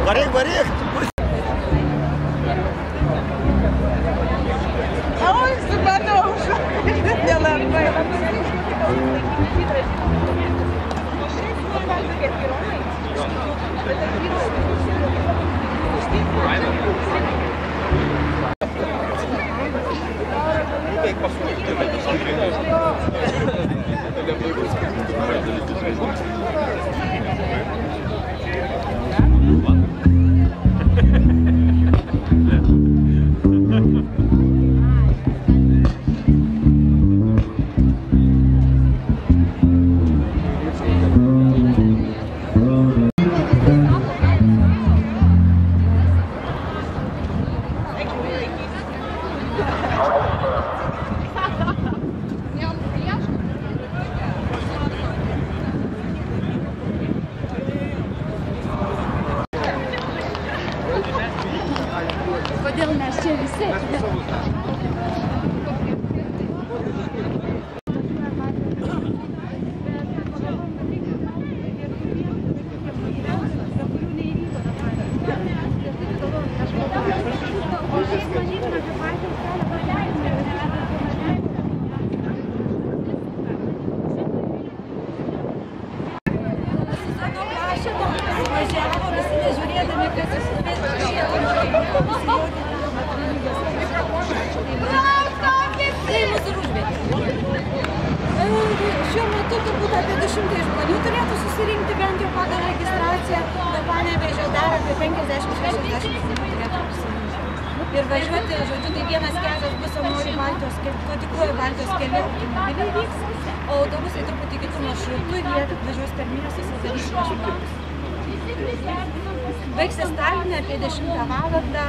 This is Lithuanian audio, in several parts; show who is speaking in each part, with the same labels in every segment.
Speaker 1: Varyk, varyk!
Speaker 2: Oi, supratau, nelabai.
Speaker 3: Kodėl mes čia visi? Važiavo visi nežiūrėdami, kas šiuo metu turbūt apie 200 žmonių turėtų susirinkti bent jau pagal registraciją, nuo Panevėžio dar apie 50-60 žmonių turėtų susirinkti. Ir važiuoti, žodžiu, tai vienas kelias bus Amori Baltijos keliu, tuo tikruoju Baltijos keliu automobiliai vyks, o autobusai truputį kitų maršrutų ir jie važiuos per miestus ir darys maršrutus. Baigsis Taline apie 10 valandą,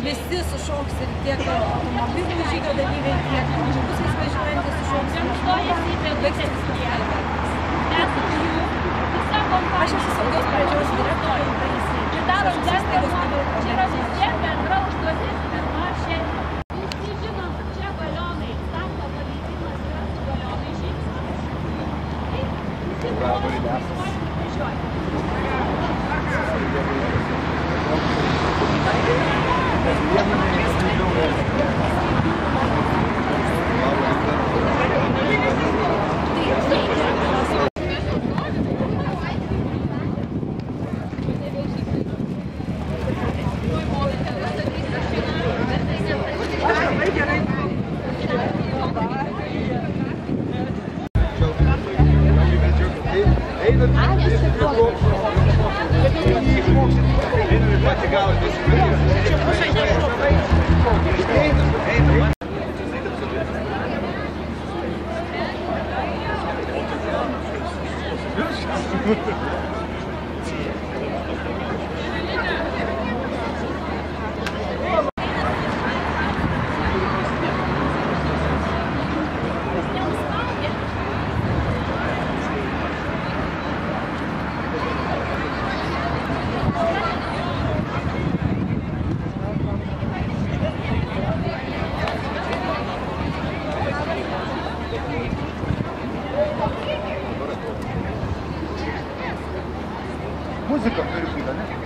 Speaker 3: visi sušoks ir tiek automobilių žygio dalyviai, tiek autobusais važiuojantys sušoks maršrutą, baigsis viskas kalbėtis. Aš esu saugios pradžios direktorė,
Speaker 1: Muzika turi būti, ne?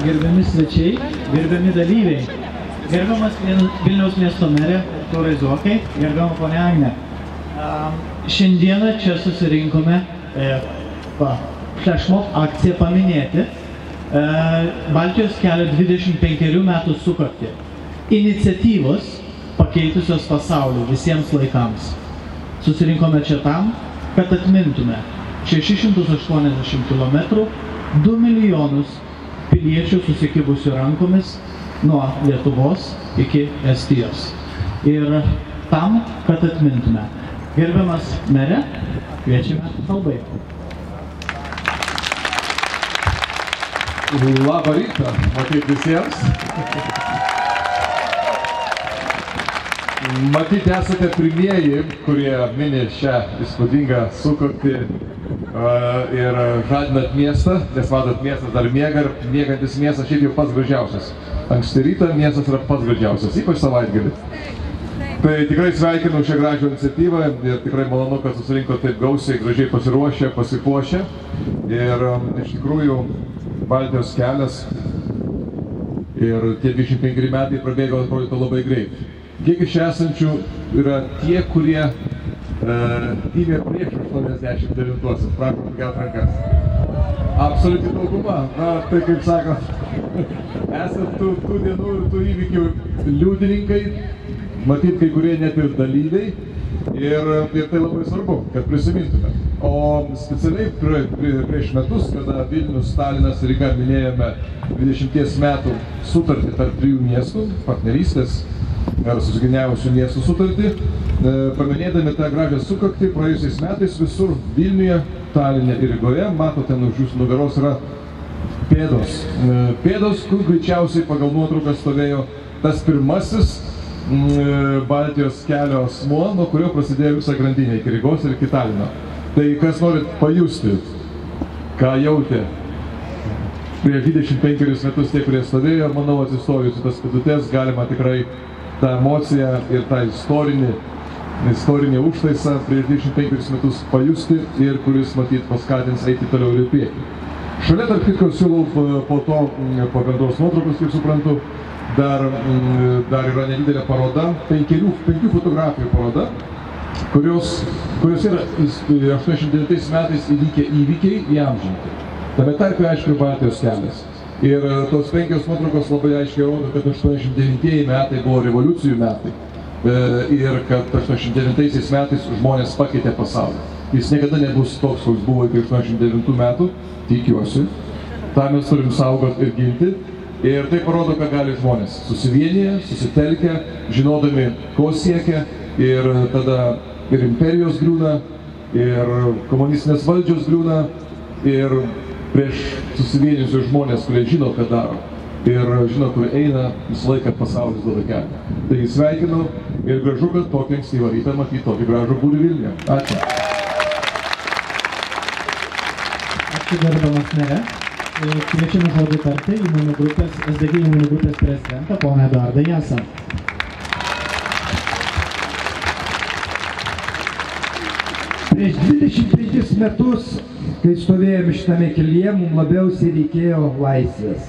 Speaker 4: gerbiami svečiai, gerbiami dalyviai, gerbiamas Vilniaus miesto merė Artūrai Zuokai, gerbiama ponia Agnė. Šiandieną čia susirinkome flashmob akciją paminėti Baltijos kelio 25 metų sukaktį. Iniciatyvos pakeitusios pasaulį visiems laikams. Susirinkome čia tam, kad atmintume 680 km, 2 milijonus piliečių susikibusių rankomis nuo Lietuvos iki Estijos. Ir tam, kad atmintume. Gerbiamas mere, kviečiame kalbai.
Speaker 5: Labą rytą, matyt visiems. Matyt, esate pirmieji, kurie mini šią įspūdingą sukaktį ir žadinat miestą, nes matot, miestas dar miega ir miegantis miestas šiaip jau pats gražiausias. Anksti rytą miestas yra pats gražiausias, ypač savaitgalį. Tai tikrai sveikinu šią gražią iniciatyvą ir tikrai malonu, kad susirinko taip gausiai, gražiai pasiruošę, pasipuošę. Ir iš tikrųjų Baltijos kelias ir tie 25 metai prabėgo, atrodytų, labai greit. Kiek iš esančių yra tie, kurie gimė prieš 89-uosius, prašom pakelt rankas. Absoliuti dauguma, na tai kaip sakot, esat tų dienų ir tų įvykių liudininkai, matyt, kai kurie net ir dalyviai, ir tai labai svarbu, kad prisimintume. O specialiai prieš metus, kada Vilnius, Talinas ir Ryga minėjome 20 metų sutartį tarp 3 miestų, partnerystės ar susiginiavusių miestų sutartį, paminėdami tą gražią sukaktį, praėjusiais metais visur Vilniuje, Taline ir Rygoje, matote, už jūsų nugaros yra pėdos. Pėdos, kur greičiausiai pagal nuotrauką stovėjo tas pirmasis Baltijos kelio asmuo, nuo kurio prasidėjo visa grandinė iki Rygos ir iki Talino. Tai kas norit pajusti, ką jautė prieš 25 metus tie, kurie stovėjo, manau, atsistojus į tas pėdutes, galima tikrai tą emociją ir tą istorinį užtaisą prieš 25 metus pajusti ir kuris, matyt, paskatins eiti toliau ir į priekį. Šalia, tarp kitko, siūlau po to, po bendros nuotraukos, kaip suprantu, dar yra nedidelė paroda, 5 fotografijų paroda, kurios yra 89 metais įvykę įvykiai įamžinti. Tame tarpe, aišku, Baltijos kelias. Ir tos 5 nuotraukos labai aiškiai rodo, kad 89 metai buvo revoliucijų metai. Ir kad 89 metais žmonės pakeitė pasaulį. Jis niekada nebus toks, koks buvo iki 89 metų, tikiuosi. tą mes turim saugoti ir ginti. Ir tai parodo, ką gali žmonės susivienyje, susitelkę, žinodami, ko siekia, ir tada ir imperijos griūna, ir komunistinės valdžios griūna, ir prieš susivienijusius žmonės, kurie žino, ką daro, ir žino, kur eina, visą laiką pasaulis duoda kelią. Taigi sveikinu ir gražu, kad tokį ankstyvą rytą matyti tokį gražų būrį Vilniuje. Ačiū.
Speaker 4: Ačiū, gerbiamas mere. Kviečiame žodį tarti įmonių grupės, SDG įmonių grupės prezidentą, poną Eduardą Jasą.
Speaker 6: Prieš 25 metus, kai stovėjome šitame kelyje, mums labiausiai reikėjo laisvės.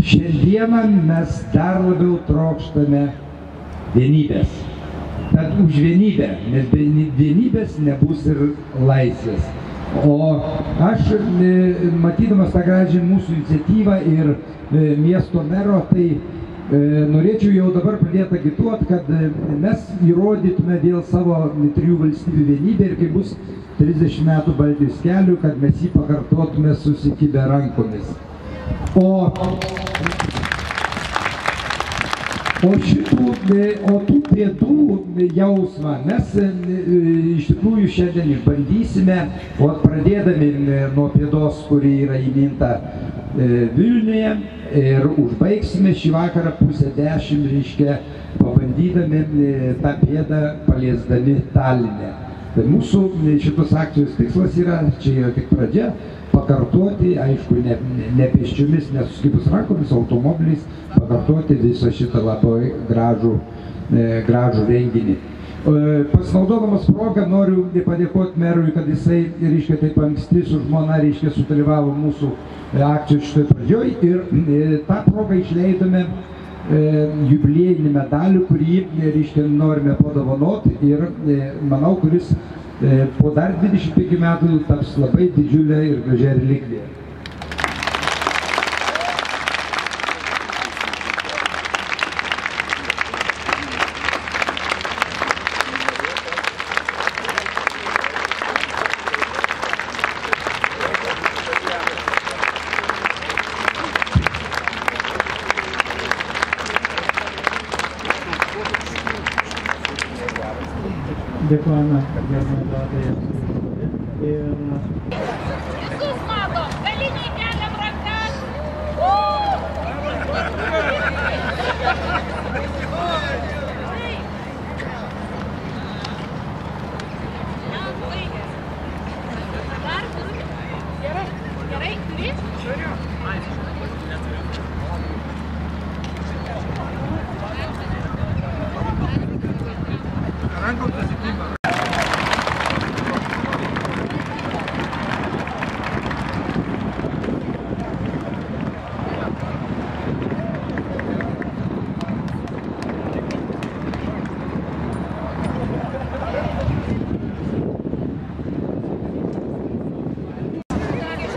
Speaker 6: Šiandieną mes dar labiau trokštame vienybės. Tad už vienybę, nes be vienybės nebus ir laisvės. O aš, matydamas tą gražią mūsų iniciatyvą ir miesto mero, tai norėčiau jau dabar pradėti agituoti, kad mes įrodytume dėl savo 3 valstybių vienybę ir kai bus 30 metų Baltijos kelių, kad mes jį pakartotume susikibę rankomis. O tų pėdų jausmą mes iš tikrųjų šiandien išbandysime, o pradėdami nuo pėdos, kuri yra įminta Vilniuje, ir užbaigsime šį vakarą 9:30, reiškia, pabandydami tą pėdą paliesdami Taline. Tai mūsų šitos akcijos tikslas yra, čia yra tik pradžia, pakartoti, aišku, ne pėsčiomis, nesuskibus rankomis, automobiliais, pakartoti visą šitą labai gražų renginį. Pasinaudodamas progą noriu padėkoti merui, kad jisai, reiškia, taip anksti su žmona, reiškia, sudalyvavo mūsų akcijos šitoj pradžioj ir tą progą išleidome jubiliejinį medalių, kurį, reiškia, norime padovanoti ir manau, kuris po dar 25 metų taps labai didžiulė ir gražia relikvija.
Speaker 4: Dėkojame, gerbiamai Vladai.
Speaker 7: Visus matom, galiniai keliam rankas. Dar turi? Gerai, gerai, turi? Turiu.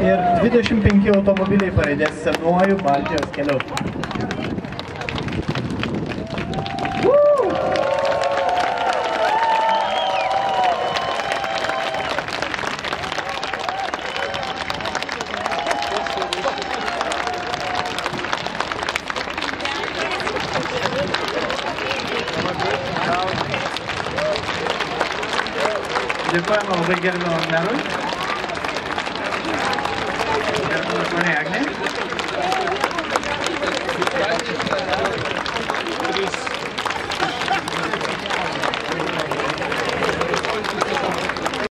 Speaker 4: Ir 25 automobiliai pariedės senuoju Baltijos keliu. Dėkojame labai gerbiamam merui. Gerbiamai ponia Agnė.